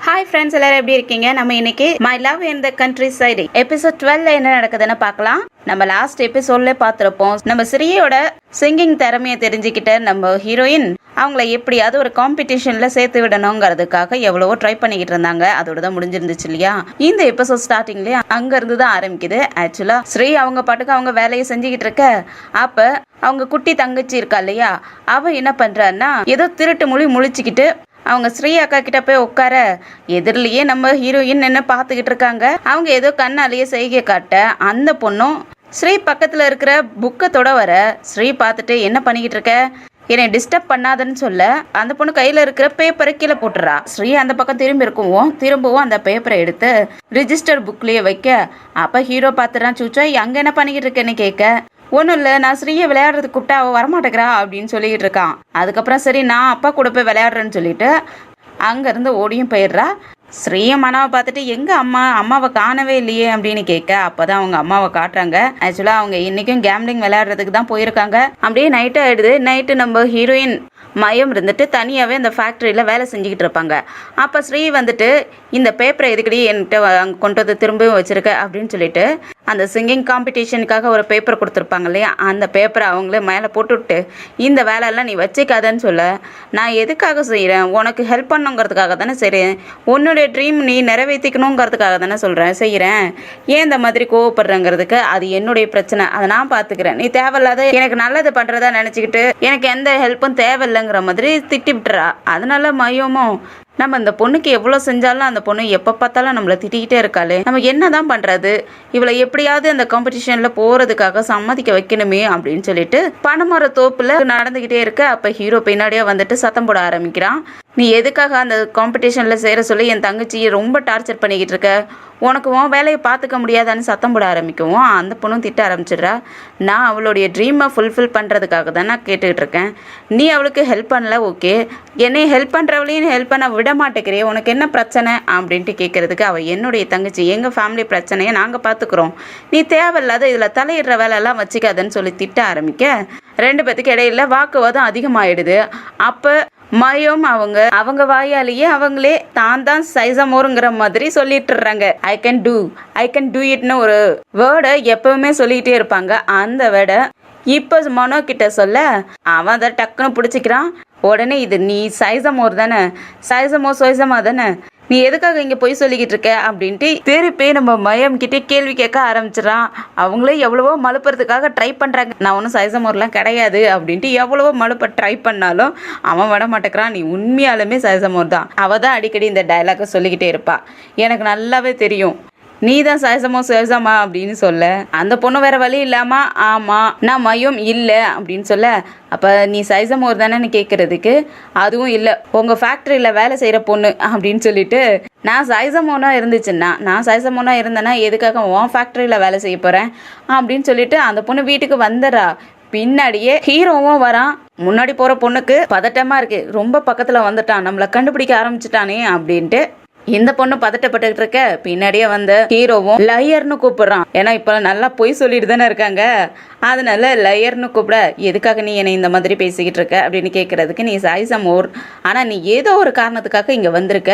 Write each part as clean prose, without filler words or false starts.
Hi friends, எல்லாரும் எப்படி இருக்கீங்க? நம்ம இன்னைக்கு my love in the countryside episode 12ல என்ன நடக்குதுன்னு பார்க்கலாம். நம்ம லாஸ்ட் எபிசோட்ல பார்த்துருப்போம். நம்ம ஸ்ரீயோட சிங்கிங் திறமையை தெரிஞ்சுக்கிட்ட நம்ம ஹீரோயின் அவங்கள எப்படியாவது ஒரு காம்படிஷன்ல சேர்த்து விடணுங்கிறதுக்காக எவ்வளவோ ட்ரை பண்ணிக்கிட்டு இருந்தாங்க. அதோட தான் முடிஞ்சிருந்துச்சு இல்லையா? இந்த எபிசோட் ஸ்டார்டிங்லேயே அங்க இருந்து தான் ஆரம்பிக்குது. ஆக்சுவலா ஸ்ரீ அவங்க பாட்டுக்கு அவங்க வேலையை செஞ்சுக்கிட்டு இருக்க, அப்ப அவங்க குட்டி தங்கச்சி இருக்கா இல்லையா, அவ என்ன பண்றான்னா ஏதோ திருட்டு மொழி முழிச்சுக்கிட்டு அவங்க ஸ்ரீ அக்கா கிட்ட போய் உட்கார, எதிரிலேயே நம்ம ஹீரோயின் என்ன பார்த்துக்கிட்டு இருக்காங்க. அவங்க ஏதோ கண்ணாலேயே செய்கை காட்ட அந்த பொண்ணும் ஸ்ரீ பக்கத்துல இருக்கிற புக்கத்தோட வர, ஸ்ரீ பார்த்துட்டு என்ன பண்ணிக்கிட்டு இருக்க, என்னை டிஸ்டர்ப் பண்ணாதன்னு சொல்ல அந்த பொண்ணு கையில இருக்கிற பேப்பரை கீழே போட்டுறா. ஸ்ரீ அந்த பக்கம் திரும்பவும் அந்த பேப்பரை எடுத்து ரிஜிஸ்டர் புக்லயே வைக்க, அப்ப ஹீரோ பார்த்துறான். சூச்சா அங்க என்ன பண்ணிக்கிட்டு இருக்கேன்னு கேட்க, ஒன்றும் இல்லை, நான் ஸ்ரீயை விளையாடுறதுக்கு கூப்பிட்டா அவள் வரமாட்டேங்கிறா அப்படின்னு சொல்லிக்கிட்டு இருக்கான். அதுக்கப்புறம் சரி நான் அப்பா கூட போய் விளையாடுறேன்னு சொல்லிட்டு அங்கேருந்து ஓடியும் போயிடுறா. ஸ்ரீயை மனாவை பார்த்துட்டு எங்க அம்மாவை காணவே இல்லையே அப்படின்னு கேட்க, அப்போதான் அவங்க அம்மாவை காட்டுறாங்க. ஆக்சுவலாக அவங்க இன்னைக்கும் கேம்லிங் விளையாடுறதுக்கு தான் போயிருக்காங்க. அப்படியே நைட்டு ஆயிடுது. நைட்டு நம்ம ஹீரோயின் மயம் இருந்துட்டு தனியாகவே அந்த ஃபேக்ட்ரியில் வேலை செஞ்சுக்கிட்டு இருப்பாங்க. அப்போ ஸ்ரீ வந்துட்டு இந்த பேப்பரை எதுக்கடி என்கிட்ட அங்கே கொண்டு வந்து திரும்பவும் வச்சுருக்க அப்படின்னு சொல்லிட்டு அந்த சிங்கிங் காம்படிஷனுக்காக ஒரு பேப்பர் கொடுத்துருப்பாங்க இல்லையா, அந்த பேப்பரை அவங்களே மேலே போட்டுவிட்டு இந்த வேலையெல்லாம் நீ வச்சுக்காதன்னு சொல்ல, நான் எதுக்காக செய்கிறேன், உனக்கு ஹெல்ப் பண்ணுங்கிறதுக்காக தானே செய்கிறேன், உன்னுடைய ட்ரீம் நீ நிறைவேற்றிக்கணுங்கிறதுக்காக தானே செய்கிறேன், ஏன் இந்த மாதிரி கோவப்படுறேங்கிறதுக்கு அது என்னுடைய பிரச்சனை, அதை நான் பார்த்துக்கிறேன், நீ தேவையில்லாத எனக்கு நல்லது பண்ணுறதா நினச்சிக்கிட்டு எனக்கு எந்த ஹெல்ப்பும் தேவையில்லைங்கிற மாதிரி திட்டி விட்டுறா. அதனால மயமும் நம்ம இந்த பொண்ணுக்கு எவ்வளோ செஞ்சாலும் அந்த பொண்ணு எப்போ பார்த்தாலும் நம்மளை திட்டிக்கிட்டே இருக்காளே, நம்ம என்ன தான் பண்ணுறது, இவளை எப்படியாவது அந்த காம்படிஷனில் போகிறதுக்காக சம்மதிக்க வைக்கணுமே அப்படின்னு சொல்லிட்டு பனைமர தோப்பில் நடந்துக்கிட்டே இருக்க. அப்போ ஹீரோ பின்னாடியே வந்துட்டு சத்தம் போட ஆரம்பிக்கிறான். நீ எதுக்காக அந்த காம்படிஷனில் சேர சொல்லி என் தங்கச்சியை ரொம்ப டார்ச்சர் பண்ணிக்கிட்டு இருக்க, உனக்கு உன் வேலையை பார்த்துக்க முடியாதான்னு சத்தம் போட ஆரம்பிக்கவும் அந்த பொண்ணும் திட்ட ஆரம்பிச்சிடுறா. நான் அவளுடைய ட்ரீமை ஃபுல்ஃபில் பண்ணுறதுக்காக தான் நான் கேட்டுக்கிட்டு இருக்கேன், நீ அவளுக்கு ஹெல்ப் பண்ணல, ஓகே, என்னை ஹெல்ப் பண்ணுறவளையும் ஹெல்ப் பண்ண விட மாட்டேங்கிறியே, உனக்கு என்ன பிரச்சனை அப்படின்ட்டு கேட்குறதுக்கு அவள் என்னுடைய தங்கச்சி, எங்கள் ஃபேமிலி பிரச்சனையை நாங்கள் பார்த்துக்குறோம், நீ தேவையில்லாத இதில் தலையிடுற வேலையெல்லாம் வச்சுக்காதன்னு சொல்லி திட்ட ஆரம்பிக்க ரெண்டு பேத்துக்கு இடையில வாக்குவாதம் அதிகமாகிடுது. அப்போ மயம் அவங்க வாயாலேயே அவங்களே தான் சைசமோருங்கிற மாதிரி சொல்லிட்டுறாங்க. ஐ கேன் டூ இட்னு ஒரு வேர்டை எப்பவுமே சொல்லிகிட்டே இருப்பாங்க. அந்த வேர்டை இப்போ மனோ கிட்ட சொல்ல அவன் அதை டக்குன்னு பிடிச்சிக்கிறான். உடனே இது நீ சைசமோர் தானே, சோய்சமா தானே, நீ எதுக்காக இங்கே போய் சொல்லிக்கிட்டு இருக்க அப்படின்ட்டு திருப்பி நம்ம மயம் கிட்டே கேள்வி கேட்க ஆரம்பிச்சிடறான். அவங்களே எவ்வளவோ மழுப்புறதுக்காக ட்ரை பண்ணுறாங்க, நான் ஒன்றும் சைசமோர்லாம் கிடையாது அப்படின்ட்டு எவ்வளவோ மழுப்ப ட்ரை பண்ணாலும் அவன் விட மாட்டேங்கிறான். நீ உண்மையாலுமே சைசமோர் தான். அவள் தான் அடிக்கடி இந்த டைலாக்கை சொல்லிக்கிட்டே இருப்பா. எனக்கு நல்லாவே தெரியும் நீ தான் சைசமா அப்படின்னு சொல்ல, அந்த பொண்ணு வேற வழி இல்லாமா ஆமாம் நான் மயம் இல்லை அப்படின்னு சொல்ல, அப்போ நீ சைசமோர் தானேன்னு கேட்குறதுக்கு அதுவும் இல்லை, உங்கள் ஃபேக்ட்ரியில் வேலை செய்கிற பொண்ணு அப்படின்னு சொல்லிட்டு, நான் சைசமோனா இருந்தேன்னா எதுக்காக உன் ஃபேக்ட்ரியில் வேலை செய்ய போகிறேன் அப்படின்னு சொல்லிட்டு அந்த பொண்ணு வீட்டுக்கு வந்துடுறா. பின்னாடியே ஹீரோவும் வரான். முன்னாடி போகிற பொண்ணுக்கு பதட்டமாக இருக்குது, ரொம்ப பக்கத்தில் வந்துட்டான், நம்மளை கண்டுபிடிக்க ஆரம்பிச்சிட்டானே அப்படின்ட்டு இந்த பொண்ணு பதட்டப்பட்டுக்கிட்டு இருக்க. பின்னாடியே வந்த ஹீரோவும் லயர்னு கூப்பிடுறான். ஏன்னா இப்போ நல்லா பொய் சொல்லிட்டு தானே இருக்காங்க, அதனால லயர்னு கூப்பிட, எதுக்காக நீ என்னை இந்த மாதிரி பேசிக்கிட்டு இருக்க அப்படின்னு கேட்கறதுக்கு, நீ சைசமோர், ஆனால் நீ ஏதோ ஒரு காரணத்துக்காக இங்கே வந்திருக்க,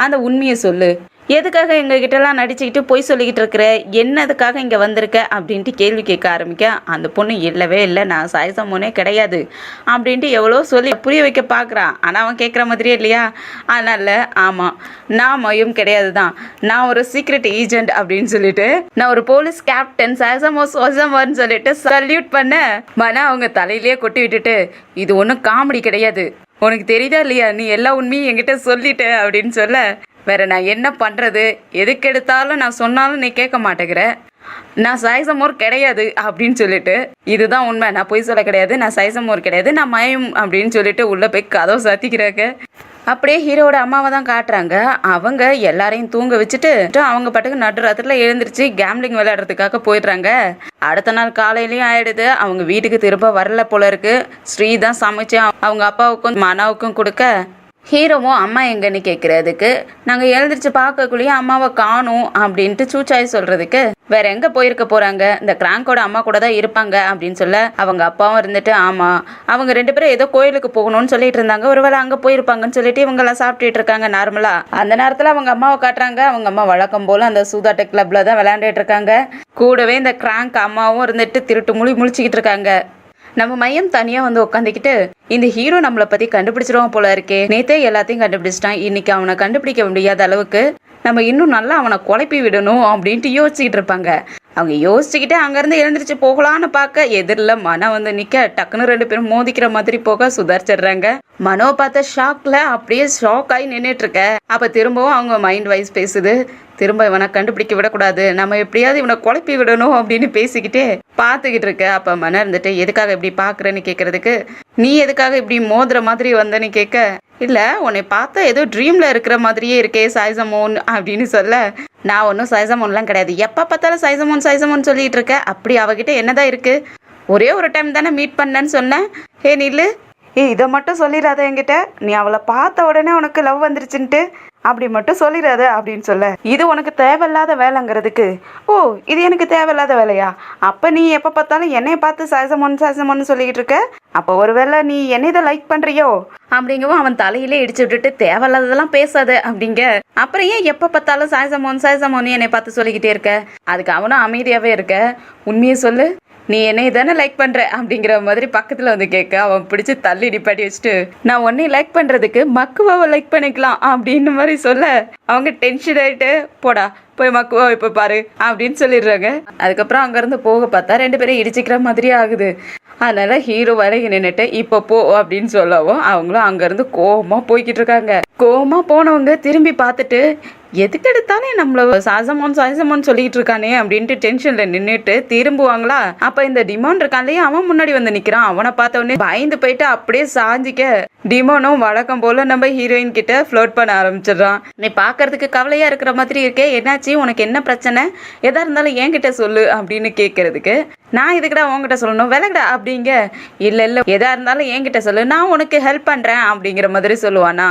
அந்த உண்மையை சொல்லு, எதுக்காக எங்ககிட்டலாம் நடிச்சுக்கிட்டு பொய் சொல்லிக்கிட்டு இருக்கிற, என்னதுக்காக இங்கே வந்திருக்க அப்படின்ட்டு கேள்வி கேட்க ஆரம்பிக்க. அந்த பொண்ணு இல்லவே இல்லை, நான் சைசமோனே கிடையாது அப்படின்ட்டு எவ்வளோ சொல்லி புரிய வைக்க பார்க்குறான். ஆனால் அவன் கேட்குற மாதிரியே இல்லையா, அதனால் ஆமாம் நான் மயம் கிடையாது தான், நான் ஒரு சீக்ரெட் ஏஜென்ட் அப்படின்னு சொல்லிட்டு, நான் ஒரு போலீஸ் கேப்டன் சைசமோன்னு சொல்லிட்டு சல்யூட் பண்ண மன அவங்க தலையிலேயே கொட்டி விட்டுட்டு, இது ஒன்றும் காமெடி கிடையாது, உனக்கு தெரியுதா இல்லையா, நீ எல்லா உண்மையும் என்கிட்ட சொல்லிட்ட அப்படின்னு சொல்ல, வேற நான் என்ன பண்ணுறது, எதுக்கு எடுத்தாலும் நான் சொன்னாலும் நீ கேட்க மாட்டேங்கிற, நான் சைசமோர் கிடையாது அப்படின்னு சொல்லிட்டு, இதுதான் உண்மை, நான் பொய் சொல்ல கிடையாது, நான் சைசமோர் கிடையாது, நான் மயம் அப்படின்னு சொல்லிட்டு உள்ளே போய் கதவை சாத்திக்கிறாங்க. அப்படியே ஹீரோட அம்மாவை தான் காட்டுறாங்க. அவங்க எல்லாரையும் தூங்க வச்சுட்டு அவங்க பாட்டுக்கு நடுராத்திரில எழுந்திரிச்சு கேம்லிங் விளையாடுறதுக்காக போயிடுறாங்க. அடுத்த நாள் காலையிலயும் ஆயிடுது. அவங்க வீட்டுக்கு திரும்ப வரல போல இருக்கு. ஸ்ரீ தான் சமைச்சு அவங்க அப்பாவுக்கும் மனாவுக்கும் கொடுக்க, ஹீரோவும் அம்மா எங்கன்னு கேட்கறதுக்கு நாங்கள் எழுந்திரிச்சு பார்க்கக்குள்ளேயே அம்மாவை காணும் அப்படின்ட்டு சூச்சாய் சொல்றதுக்கு வேற எங்க போயிருக்க போறாங்க, இந்த கிராங்கோட அம்மா கூட தான் இருப்பாங்க அப்படின்னு சொல்ல அவங்க அப்பாவும் இருந்துட்டு ஆமா அவங்க 2 பேரும் ஏதோ கோயிலுக்கு போகணும்னு சொல்லிட்டு இருந்தாங்க, ஒருவேளை அங்க போயிருப்பாங்கன்னு சொல்லிட்டு இவங்க எல்லாம் சாப்பிட்டுட்டு இருக்காங்க நார்மலா. அந்த நேரத்துல அவங்க அம்மாவை காட்டுறாங்க. அவங்க அம்மா வழக்கம் போல அந்த சூதாட்ட கிளப்ல தான் விளையாண்டுட்டு இருக்காங்க. கூடவே இந்த கிராங்க் அம்மாவும் இருந்துட்டு திருட்டு முழிச்சுக்கிட்டு இருக்காங்க. நம்ம மையம் தனியா வந்து உட்காந்துக்கிட்டு இந்த ஹீரோ நம்மளை பத்தி கண்டுபிடிச்சிருவான் போல இருக்கே, நேத்தே எல்லாத்தையும் கண்டுபிடிச்சிட்டான், இன்னைக்கு அவனை கண்டுபிடிக்க முடியாத அளவுக்கு நம்ம இன்னும் நல்லா அவனை குழப்பி விடணும் அப்படின்ட்டு யோசிச்சுக்கிட்டு இருப்பாங்க. அவங்க யோசிச்சுக்கிட்டே அங்கேருந்து எழுந்திரிச்சு போகலான்னு பார்க்க எதிரில் மனோ வந்து நிற்க டக்குன்னு 2 பேரும் மோதிக்கிற மாதிரி போக சுதாரிச்சிடுறாங்க. மனோ பார்த்த ஷாக்ல அப்படியே ஷாக் ஆகி நின்றுட்டு இருக்க. அப்போ திரும்பவும் அவங்க மைண்ட் வைஸ் பேசுது, திரும்ப இவனை கண்டுபிடிக்க விடக்கூடாது, நம்ம எப்படியாவது இவனை குழப்பி விடணும் அப்படின்னு பேசிக்கிட்டே பார்த்துக்கிட்டு இருக்க. அப்போ மன இருந்துட்டு எதுக்காக இப்படி பார்க்குறேன்னு கேட்கறதுக்கு நீ எதுக்காக இப்படி மோதுற மாதிரி வந்தன்னு கேட்க, இல்லை உன்னை பார்த்தா ஏதோ ட்ரீமில் இருக்கிற மாதிரியே இருக்கே சைசமோன் அப்படின்னு சொல்ல, நான் ஒன்றும் சைசமோன்லாம் கிடையாது, எப்போ பார்த்தாலும் சைசமோன் சொல்லிட்டு இருக்க, அப்படி அவகிட்ட என்னதான் இருக்கு, ஒரே ஒரு டைம் தானே மீட் பண்ணேன்னு சொன்னேன், ஹே நில்லு, இதை மட்டும் சொல்லிடாத என்கிட்ட, நீ அவளை பார்த்த உடனே உனக்கு லவ் வந்துருச்சுன்ட்டு அப்படி மட்டும் சொல்லிடாத அப்படின்னு சொல்ல, இது உனக்கு தேவையில்லாத வேலைங்கிறதுக்கு, ஓ இது எனக்கு தேவையில்லாத வேலையா, அப்போ நீ எப்போ பார்த்தாலும் என்னை பார்த்து சைசமோன்னு சொல்லிக்கிட்டு இருக்க, அப்போ ஒருவேளை நீ என்னை இதை லைக் பண்ணுறியோ அப்படிங்கவும் அவன் தலையிலே இடிச்சு விட்டுட்டு தேவையில்லாததெல்லாம் பேசாத அப்படிங்க, அப்புறம் ஏன் எப்போ பார்த்தாலும் சைசமோன்னு என்னை பார்த்து சொல்லிக்கிட்டே இருக்க, அதுக்கு அவனும் அமைதியாகவே இருக்க, உண்மையை சொல்லு நீ என்னை தானே லைக் பண்ற அப்படிங்கிற மாதிரி பக்கத்துல வந்து கேட்க அவன் பிடிச்சி தள்ளி நிப்பாட்டி வச்சுட்டு நான் உன்னை லைக் பண்றதுக்கு மக்குவாவை லைக் பண்ணிக்கலாம் அப்படின்னு மாதிரி சொல்ல அவங்க டென்ஷன் ஆயிட்டு போடா போய் மக்குவா இப்போ பாரு அப்படின்னு சொல்லிடுறாங்க. அதுக்கப்புறம் அங்கேருந்து போக பார்த்தா 2 பேரும் இடிச்சிக்கிற மாதிரியே ஆகுது. அதனால ஹீரோ வரைக்கும் நின்றுட்டு இப்போ போ அப்படின்னு சொல்லவும் அவங்களும் அங்கேருந்து கோவமா போய்கிட்டு இருக்காங்க. கோவமா போனவங்க திரும்பி பார்த்துட்டு எதுக்கு எடுத்தானே நம்மள சாசமோன்னு சொல்லிட்டு இருக்கானே அப்படின்ட்டு டென்ஷன்ல நின்றுட்டு திரும்புவாங்களா. அப்ப இந்த டிமான் இருக்கான்லயே அவன் முன்னாடி வந்து நிக்கிறான். அவனை பார்த்த உடனே பயந்து போயிட்டு அப்படியே சாஞ்சிக்க டிமானும் வழக்கம் போல நம்ம ஹீரோயின் கிட்ட ஃப்ளோட் பண்ண ஆரம்பிச்சிடறான். நீ பாக்குறதுக்கு கவலையா இருக்கிற மாதிரி இருக்கே, என்னாச்சு, உனக்கு என்ன பிரச்சனை, எதா இருந்தாலும் என்கிட்ட சொல்லு அப்படின்னு கேட்கறதுக்கு நான் இதுக்கிட்ட உன்கிட்ட சொல்லணும் விலகடா அப்படிங்க, இல்ல எதா இருந்தாலும் என்கிட்ட சொல்லு, நான் உனக்கு ஹெல்ப் பண்றேன் அப்படிங்கிற மாதிரி சொல்லுவானா.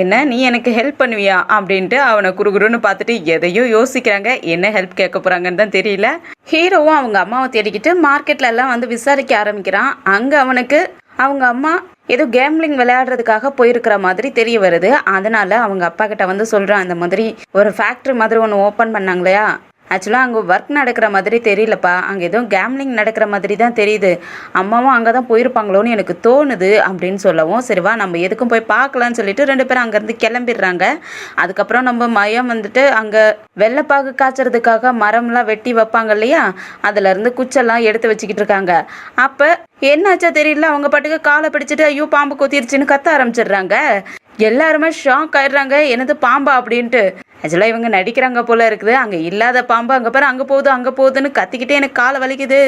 என்ன நீ எனக்கு ஹெல்ப் பண்ணுவியா அப்படின்ட்டு அவனை குறுகுறுன்னு பார்த்துட்டு எதையோ யோசிக்கிறாங்க. என்ன ஹெல்ப் கேட்க போறாங்கன்னு தான் தெரியல. ஹீரோவும் அவங்க அம்மாவை தேடிக்கிட்டு மார்க்கெட்ல எல்லாம் வந்து விசாரிக்க ஆரம்பிக்கிறான். அங்க அவனுக்கு அவங்க அம்மா ஏதோ கேம்லிங் விளையாடுறதுக்காக போயிருக்கிற மாதிரி தெரிய வருது. அதனால அவங்க அப்பா கிட்ட வந்து சொல்றான், இந்த மாதிரி ஒரு ஃபேக்ட்ரி மாதிரி ஒன்று ஓப்பன் பண்ணாங்களையா, ஆக்சுவலாக அங்கே ஒர்க் நடக்கிற மாதிரி தெரியலப்பா, அங்கே எதுவும் கேம்லிங் நடக்கிற மாதிரி தான் தெரியுது, அம்மாவும் அங்கே தான் போயிருப்பாங்களோன்னு எனக்கு தோணுது அப்படின்னு சொல்லவும், சரிவா நம்ம எதுக்கும் போய் பார்க்கலான்னு சொல்லிட்டு 2 பேரும் அங்கேருந்து கிளம்பிடுறாங்க. அதுக்கப்புறம் நம்ம மையம் வந்துட்டு அங்கே வெள்ளைப்பாகு காய்ச்சறதுக்காக மரம்லாம் வெட்டி வைப்பாங்க இல்லையா, அதுலேருந்து குச்செல்லாம் எடுத்து வச்சுக்கிட்டு இருக்காங்க. அப்போ என்னாச்சா தெரியல, அவங்க பாட்டுக்கு காலை பிடிச்சிட்டு ஐயோ பாம்பு கொத்திருச்சுன்னு கத்த ஆரம்பிச்சிடுறாங்க. எல்லாருமே ஷாக் ஆயிடுறாங்க, என்னது பாம்பா அப்படின்ட்டு. ஆக்சுவலாக இவங்க நடிக்கிறாங்க போல இருக்குது. அங்கே இல்லாத பாம்பு அங்கே பாரு அங்கே போகுதுன்னு கத்திக்கிட்டே எனக்கு காலை வலிக்குது,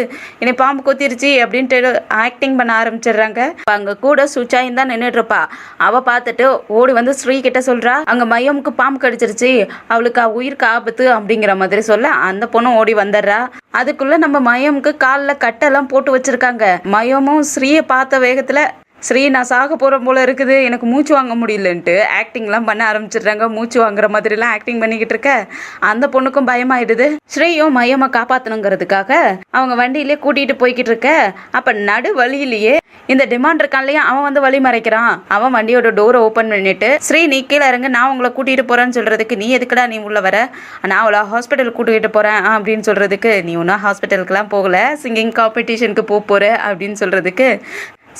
என்னை பாம்பு கொத்திருச்சு அப்படின்ட்டு ஆக்டிங் பண்ண ஆரம்பிச்சிடுறாங்க. அங்கே கூட சுச்சாயின் தான் நின்றுட்டு இருப்பா. அவள் பார்த்துட்டு ஓடி வந்து ஸ்ரீ கிட்ட சொல்றா, அங்கே மையமுக்கு பாம்பு கடிச்சிருச்சு, அவளுக்கு உயிருக்கு ஆபத்து அப்படிங்கிற மாதிரி சொல்ல அந்த பொண்ணும் ஓடி வந்துடுறா. அதுக்குள்ள நம்ம மையமுக்கு காலில் கட்டெல்லாம் போட்டு வச்சிருக்காங்க. மையமும் ஸ்ரீயை பார்த்த வேகத்தில் ஸ்ரீ நான் சாக போகிறேன் போல இருக்குது, எனக்கு மூச்சு வாங்க முடியலன்ட்டு ஆக்டிங்லாம் பண்ண ஆரம்பிச்சிடுறாங்க. மூச்சு வாங்குற மாதிரிலாம் ஆக்டிங் பண்ணிக்கிட்டு இருக்க அந்த பொண்ணுக்கும் பயமாயிடுது. ஸ்ரீயும் மையமா காப்பாற்றணுங்கிறதுக்காக அவங்க வண்டியிலே கூட்டிகிட்டு போய்கிட்டு இருக்க. அப்போ நடு வழியிலேயே இந்த டிமாண்ட் இருக்கான் இல்லையா, அவன் வந்து வழி மறைக்கிறான். அவன் வண்டியோட டோரை ஓப்பன் பண்ணிட்டு ஸ்ரீ நீ கீழே இறங்க, நான் உங்களை கூட்டிகிட்டு போகிறேன்னு சொல்கிறதுக்கு, நீ எதுக்குடா நீ உள்ள வர, நான் அவளை ஹாஸ்பிட்டல் கூட்டிகிட்டு போகிறேன் அப்படின்னு சொல்கிறதுக்கு, நீ ஒன்றும் ஹாஸ்பிட்டலுக்குலாம் போகலை, சிங்கிங் காம்படிஷனுக்கு போகிற அப்படின்னு சொல்கிறதுக்கு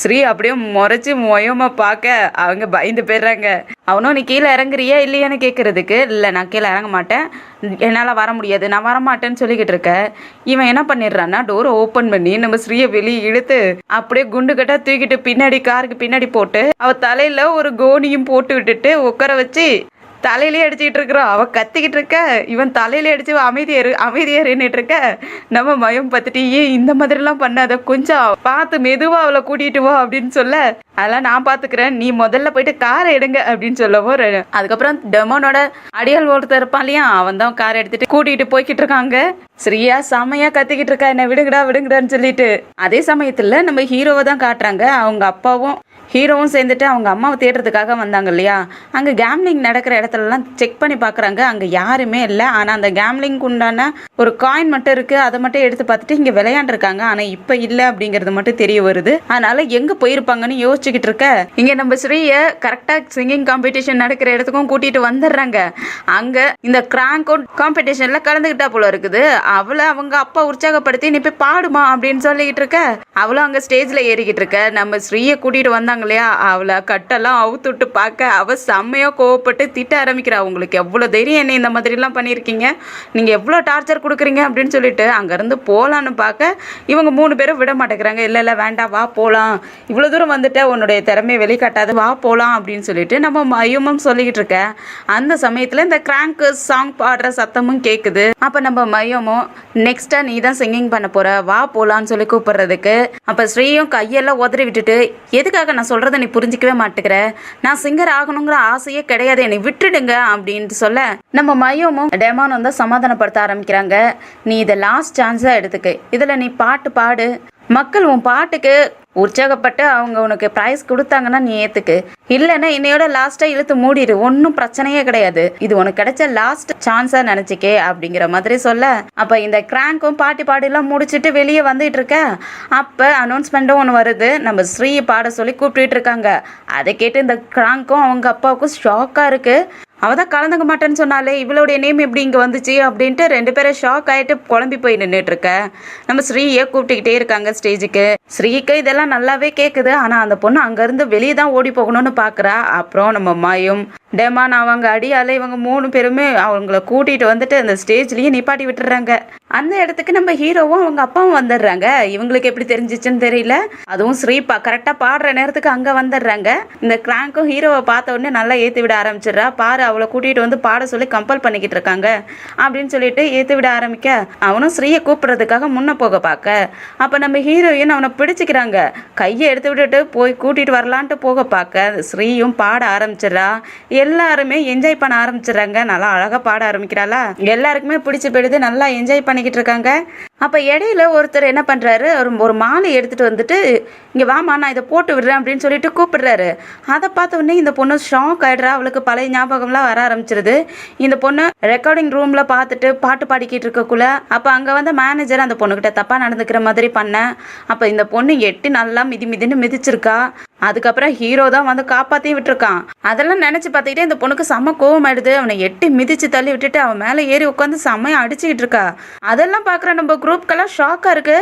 ஸ்ரீ அப்படியே முறைச்சி மொயமா பார்க்க அவங்க பயந்து போயிடுறாங்க. அவனும் நீ கீழே இறங்குறியா இல்லையான்னு கேட்கறதுக்கு, இல்லை நான் கீழே இறங்க மாட்டேன், என்னால் வர முடியாது, நான் வரமாட்டேன்னு சொல்லிக்கிட்டு இருக்க. இவன் என்ன பண்ணிடுறான்னா டோரை ஓப்பன் பண்ணி நம்ம ஸ்ரீயை வெளியே இழுத்து அப்படியே குண்டு கட்டா தூக்கிட்டு பின்னாடி காருக்கு பின்னாடி போட்டு அவ தலையில ஒரு கோணியும் போட்டு விட்டுட்டு உட்கார வச்சு தலையிலே அடிச்சுக்கிட்டு இருக்கிறோம். அவ கத்திக்கிட்டு இருக்க, இவன் தலையில அடிச்சு அமைதியாருன்னுட்டு இருக்க. நம்ம மயம் பார்த்துட்டு ஏன் இந்த மாதிரிலாம் பண்ணாத, கொஞ்சம் பார்த்து மெதுவா அவளை கூட்டிட்டு வா அப்படின்னு சொல்ல, அதெல்லாம் நான் பாத்துக்கிறேன், நீ முதல்ல போயிட்டு காரை எடுங்க அப்படின்னு சொல்லவும், அதுக்கப்புறம் டெமோனோட அடியால் ஒருத்தர் இருப்பான் இல்லையா, அவன் தான் காரை எடுத்துட்டு கூட்டிட்டு போய்கிட்டு இருக்காங்க. ஸ்ரீயா செமையா கத்திக்கிட்டு இருக்கா, என்ன விடுங்கடான்னு சொல்லிட்டு. அதே சமயத்துல நம்ம ஹீரோவை தான் காட்டுறாங்க. அவங்க அப்பாவும் ஹீரோவும் சேர்ந்துட்டு அவங்க அம்மாவை தேடுறதுக்காக வந்தாங்க இல்லையா, அங்கே கேம்லிங் நடக்கிற இடத்துலலாம் செக் பண்ணி பார்க்குறாங்க. அங்கே யாருமே இல்லை. ஆனால் அந்த கேம்லிங்க்கு உண்டான ஒரு காயின் மட்டும் இருக்குது. அதை மட்டும் எடுத்து பார்த்துட்டு இங்கே விளையாண்டுருக்காங்க. ஆனால் இப்போ இல்லை அப்படிங்கிறது மட்டும் தெரிய வருது. அதனால எங்கே போயிருப்பாங்கன்னு யோசிச்சுக்கிட்டு இருக்க, இங்கே நம்ம ஸ்ரீயை கரெக்டாக சிங்கிங் காம்படிஷன் நடக்கிற இடத்துக்கும் கூட்டிகிட்டு வந்துடுறாங்க. அங்கே இந்த கிராங்க் காம்படிஷனில் கலந்துக்கிட்டா போல இருக்குது. அவளை அவங்க அப்பா உற்சாகப்படுத்தி நீ போய் பாடுமா அப்படின்னு சொல்லிக்கிட்டு இருக்க, அவளும் அங்கே ஸ்டேஜில் ஏறிக்கிட்டு இருக்க. நம்ம ஸ்ரீயை கூட்டிகிட்டு வந்தாங்க இல்லையா, அவளை கட்டெல்லாம் அவுத்துட்டு பார்க்க அவள் செம்மையாக கோவப்பட்டு திட்ட ஆரம்பிக்கிறா. உங்களுக்கு எவ்வளோ தைரியம் என்ன இந்த மாதிரிலாம் பண்ணியிருக்கீங்க, நீங்கள் எவ்வளோ டார்ச்சர் கொடுக்குறீங்க அப்படின்னு சொல்லிட்டு அங்கேருந்து போகலான்னு பார்க்க இவங்க 3 பேரும் விட மாட்டேங்கிறாங்க. இல்லை இல்லை வேண்டாம், வா போகலாம், இவ்வளோ தூரம் வந்துட்டு உன்னுடைய திறமையை வெளிக்காட்டாது, வா போகலாம் அப்படின்னு சொல்லிட்டு நம்ம மயமும் சொல்லிக்கிட்டு இருக்க. அந்த சமயத்தில் இந்த கிராங்க் சாங் பாடுற சத்தமும் கேட்குது. அப்போ நம்ம மயமும் நெக்ஸ்ட்டாக நீ தான் சிங்கிங் பண்ண போகிற, வா போகலான்னு சொல்லி கூப்பிடுறதுக்கு, அப்போ ஸ்ரீயும் கையெல்லாம் உதறி விட்டுட்டு, எதுக்காக நான் சொல்கிறத நீ புரிஞ்சிக்கவே மாட்டேங்கிற, நான் சிங்கர் ஆகணுங்கிற ஆசையே கிடையாது, என்னை விட்டுடுங்க அப்படின்ட்டு சொல்ல நம்ம மையமும் டெமான் வந்து சமாதானப்படுத்த ஆரம்பிக்கிறாங்க. நீ இதை லாஸ்ட் சான்ஸாக எடுத்துக்க, இதில் நீ பாட்டு பாடு, மக்கள் உன் பாட்டுக்கு உற்சாகப்பட்டு அவங்க உனக்கு ப்ரைஸ் கொடுத்தாங்கன்னா நீ ஏற்றுக்கு, இல்லைன்னா இன்னையோட லாஸ்ட்டாக இழுத்து மூடிடு, ஒன்றும் பிரச்சனையே கிடையாது, இது உனக்கு கிடைச்ச லாஸ்ட் சான்ஸாக நினச்சிக்கே அப்படிங்கிற மாதிரி சொல்ல, அப்போ இந்த கிராங்க்கும் பாட்டி பாடிலாம் முடிச்சுட்டு வெளியே வந்துட்டு இருக்க. அப்போ அனௌன்ஸ்மெண்ட்டும் ஒன்று வருது, நம்ம ஸ்ரீயை பாட சொல்லி கூப்பிட்டுட்டு இருக்காங்க. அதை கேட்டு இந்த கிராங்க்கும் அவங்க அப்பாவுக்கும் ஷாக்காக இருக்குது. அவள் தான் கலந்துக்க மாட்டேன்னு சொன்னாலே, இவளுடைய நேம் எப்படி இங்கே வந்துச்சு அப்படின்ட்டு 2 பேரும் ஷாக் ஆகிட்டு குழம்பி போய் நின்றுட்டு இருக்க. நம்ம ஸ்ரீயை கூப்பிட்டுக்கிட்டே இருக்காங்க ஸ்டேஜுக்கு. ஸ்ரீக்கு இதெல்லாம் நல்லாவே கேட்குது. ஆனால் அந்த பொண்ணு அங்கேருந்து வெளியே தான் ஓடி போகணும்னு பார்க்குறா. அப்புறம் நம்ம மாயும் டெமான் அவங்க அடியால் இவங்க 3 பேருமே அவங்கள கூட்டிகிட்டு வந்துட்டு அந்த ஸ்டேஜ்லேயே நிப்பாட்டி விட்டுறாங்க. அந்த இடத்துக்கு நம்ம ஹீரோவும் அவங்க அப்பாவும் வந்துடுறாங்க. இவங்களுக்கு எப்படி தெரிஞ்சிச்சுன்னு தெரியல. அதுவும் ஸ்ரீ கரெக்டாக பாடுற நேரத்துக்கு அங்கே வந்துடுறாங்க. இந்த கிராங்க்கும் ஹீரோவை பார்த்த உடனே நல்லா ஏற்றி விட ஆரம்பிச்சிடுறா. பாரு அவளை கூட்டிகிட்டு வந்து பாட சொல்லி கம்பல் பண்ணிக்கிட்டு இருக்காங்க அப்படின்னு சொல்லிட்டு ஏற்றி விட ஆரம்பிக்க, அவனும் ஸ்ரீயை கூப்பிட்றதுக்காக முன்ன போக பார்க்க, அப்போ நம்ம ஹீரோயின் அவனை பிடிச்சிக்கிறாங்க. கையை எடுத்து விட்டுட்டு போய் கூட்டிகிட்டு வரலான்ட்டு போக பார்க்க ஸ்ரீயும் பாட ஆரம்பிச்சிடறா. எல்லாருமே என்ஜாய் பண்ண ஆரம்பிச்சிடுறாங்க. நல்லா அழகாக பாட ஆரம்பிக்கிறாளா, எல்லாருக்குமே பிடிச்சி போயிடுது, நல்லா என்ஜாய் பண்ணிக்கிட்டு இருக்காங்க. அப்போ இடையில ஒருத்தர் என்ன பண்ணுறாரு, ஒரு மாலை எடுத்துகிட்டு வந்துட்டு இங்கே வாமா நான் இதை போட்டு விடுறேன் அப்படின்னு சொல்லிட்டு கூப்பிடுறாரு. அதை பார்த்த உடனே இந்த பொண்ணு ஷாக் ஆகிடுறா. அவளுக்கு பழைய ஞாபகம்லாம் வர ஆரம்பிச்சிருது. இந்த பொண்ணு ரெக்கார்டிங் ரூமில் பார்த்துட்டு பாட்டு பாடிக்கிட்டு இருக்கக்குள்ள அப்போ அங்கே வந்து மேனேஜர் அந்த பொண்ணுக்கிட்ட தப்பாக நடந்துக்கிற மாதிரி பண்ண, அப்போ இந்த பொண்ணு எட்டி நல்லா மிதின்னு மிதிச்சிருக்கா. அதுக்கப்புறம் ஹீரோ தான் வந்து காப்பாற்றி விட்டுருக்கான். அதெல்லாம் நினச்சி பார்த்துக்கிட்டே இந்த பொண்ணுக்கு செம்ம கோவம் ஆயிடுது. அவனை எட்டி மிதிச்சு தள்ளி விட்டுட்டு அவன் மேலே ஏறி உட்காந்து செம்மையாக அடிச்சுக்கிட்டு இருக்கா. அதெல்லாம் பார்க்குற நம்ம குரூப்கெல்லாம் ஷாக்காக இருக்கு.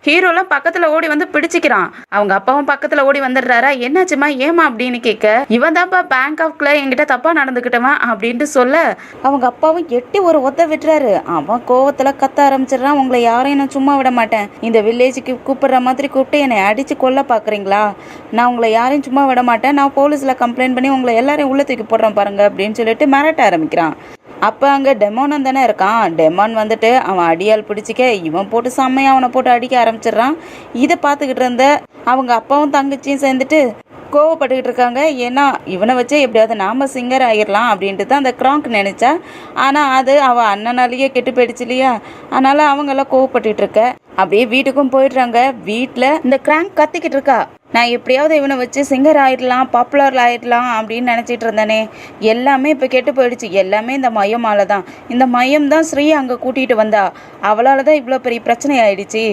ஹீரோலாம் பக்கத்தில் ஓடி வந்து பிடிச்சிக்கிறான். அவங்க அப்பாவும் பக்கத்தில் ஓடி வந்துடுறாரா, என்னாச்சுமா ஏமா அப்படின்னு கேட்க, இவன் தான்ப்பா பேங்காக்ல என்கிட்ட தப்பா நடந்துக்கிட்டவன் அப்படின்ட்டு சொல்ல, அவங்க அப்பாவும் எட்டி ஒரு ஒத்த விட்டுறாரு. அவன் கோவத்தில் கத்த ஆரம்பிச்சிடறான், உங்களை யாரையும் நான் சும்மா விட மாட்டேன், இந்த வில்லேஜுக்கு கூப்பிடுற மாதிரி கூப்பிட்டு என்னை அடிச்சு கொல்ல பார்க்குறீங்களா, நான் உங்களை யாரையும் சும்மா விட மாட்டேன், நான் போலீஸில் கம்ப்ளைண்ட் பண்ணி உங்களை எல்லாரையும் உள்ள தூக்கி போடுறேன் பாருங்க அப்படின்னு சொல்லிட்டு மிரட்ட ஆரம்பிக்கிறான். அப்போ அங்கே டெமான் தானே இருக்கான். டெமான் வந்துட்டு அவன் அடியால் பிடிச்சிக்க இவன் போட்டு செம்மையாக அவனை போட்டு அடிக்க ஆரம்பிச்சிடுறான். இதை பார்த்துக்கிட்டு இருந்த அவங்க அப்பாவும் தங்கச்சியும் சேர்ந்துட்டு கோவப்பட்டுக்கிட்டு இருக்காங்க. ஏன்னா இவனை வச்சே எப்படியாவது நாம சிங்கர் ஆகிடலாம் அப்படின்ட்டு தான் அந்த கிராங்க் நினச்சா. ஆனால் அது அவள் அண்ணனாலேயே கெட்டு போயிடுச்சு இல்லையா, அதனால் அவங்கெல்லாம் கோவப்பட்டுட்டு இருக்க. அப்படியே வீட்டுக்கும் போயிடுறாங்க. வீட்டில் இந்த கிராங்க் கத்திக்கிட்டு இருக்கா, நான் எப்படியாவது இவனை வச்சு சிங்கர் ஆகிடலாம், பாப்புலர் ஆகிடலாம் அப்படின்னு நினச்சிட்டு இருந்தேனே, எல்லாமே இப்போ கெட்டு போயிடுச்சு, எல்லாமே இந்த மையமால தான். இந்த மையம் தான் ஸ்ரீ அங்கே கூட்டிகிட்டு வந்தா, அவளால் தான் இவ்வளோ பெரிய பிரச்சனை ஆயிடுச்சு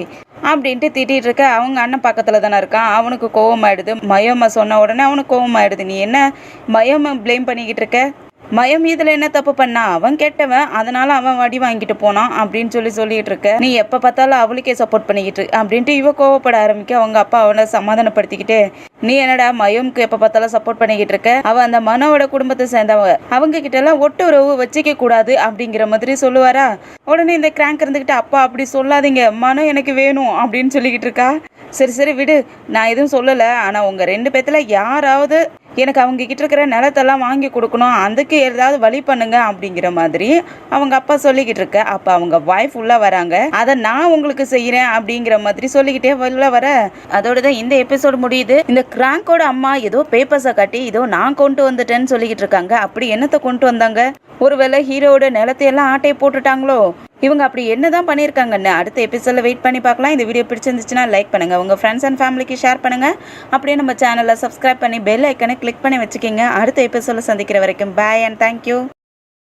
அப்படின்ட்டு திட்டிகிட்டு இருக்க. அவங்க அண்ணன் பக்கத்தில் தானே இருக்கான், அவனுக்கு கோவம் ஆயிடுது. மயம்மா சொன்ன உடனே அவனுக்கு கோவம் ஆயிடுது. நீ என்ன மயம்மா ப்ளேம் பண்ணிக்கிட்டு இருக்க, மயம் இதில் என்ன தப்பு பண்ணா, அவன் கெட்டவன், அதனால அவன் வடி வாங்கிட்டு போனான் அப்படின்னு சொல்லிட்டு இருக்க. நீ எப்போ பார்த்தாலும் அவளுக்கே சப்போர்ட் பண்ணிக்கிட்டு அப்படின்ட்டு இவ கோவப்பட ஆரம்பிக்க. அவங்க அப்பா அவனை சமாதானப்படுத்திக்கிட்டு, நீ என்னடா மயம்க்கு எப்போ பார்த்தாலும் சப்போர்ட் பண்ணிக்கிட்டு இருக்க, அவன் அந்த மனோட குடும்பத்தை சேர்ந்தவங்க, அவங்க கிட்ட எல்லாம் ஒட்டு உறவு வச்சிக்க கூடாது அப்படிங்கிற மாதிரி சொல்லுவாரா. உடனே இந்த கிராங்க் இருந்துக்கிட்டு, அப்பா அப்படி சொல்லாதீங்க, மனம் எனக்கு வேணும் அப்படின்னு சொல்லிக்கிட்டு இருக்கா. சரி விடு, நான் எதுவும் சொல்லலை, ஆனால் உங்கள் 2 பேத்துல யாராவது எனக்கு அவங்க கிட்ட இருக்கிற நிலத்தெல்லாம் வாங்கி கொடுக்கணும், அதுக்கு ஏதாவது வழி பண்ணுங்க அப்படிங்கிற மாதிரி அவங்க அப்பா சொல்லிக்கிட்டு இருக்க. அப்போ அவங்க வாய்ஃப் உள்ள வராங்க, அதை நான் உங்களுக்கு செய்கிறேன் அப்படிங்கிற மாதிரி சொல்லிக்கிட்டே உள்ள வர. அதோட தான் இந்த எபிசோடு முடியுது. இந்த கிராங்கோட அம்மா ஏதோ பேப்பர்ஸை காட்டி ஏதோ நான் கொண்டு வந்துட்டேன்னு சொல்லிக்கிட்டு இருக்காங்க. அப்படி என்னத்தை கொண்டு வந்தாங்க, ஒருவேளை ஹீரோவோட நிலத்தையெல்லாம் ஆட்டையை போட்டுட்டாங்களோ, இவங்க அப்படி என்னதான் பண்ணியிருக்காங்கன்னு அடுத்த எபிசோட்ல வெயிட் பண்ணி பார்க்கலாம். இந்த வீடியோ பிடிச்சிருந்துச்சுன்னா லைக் பண்ணுங்க, உங்க ஃப்ரெண்ட்ஸ் அண்ட் ஃபேமிலிக்கு ஷேர் பண்ணுங்க. அப்படியே நம்ம சேனலை சப்ஸ்கிரைப் பண்ணி பெல் ஐக்கனை கிளிக் பண்ணி வச்சுக்கோங்க. அடுத்த எபிசோட்ல சந்திக்கிற வரைக்கும் பாய் அண்ட் தேங்க்யூ.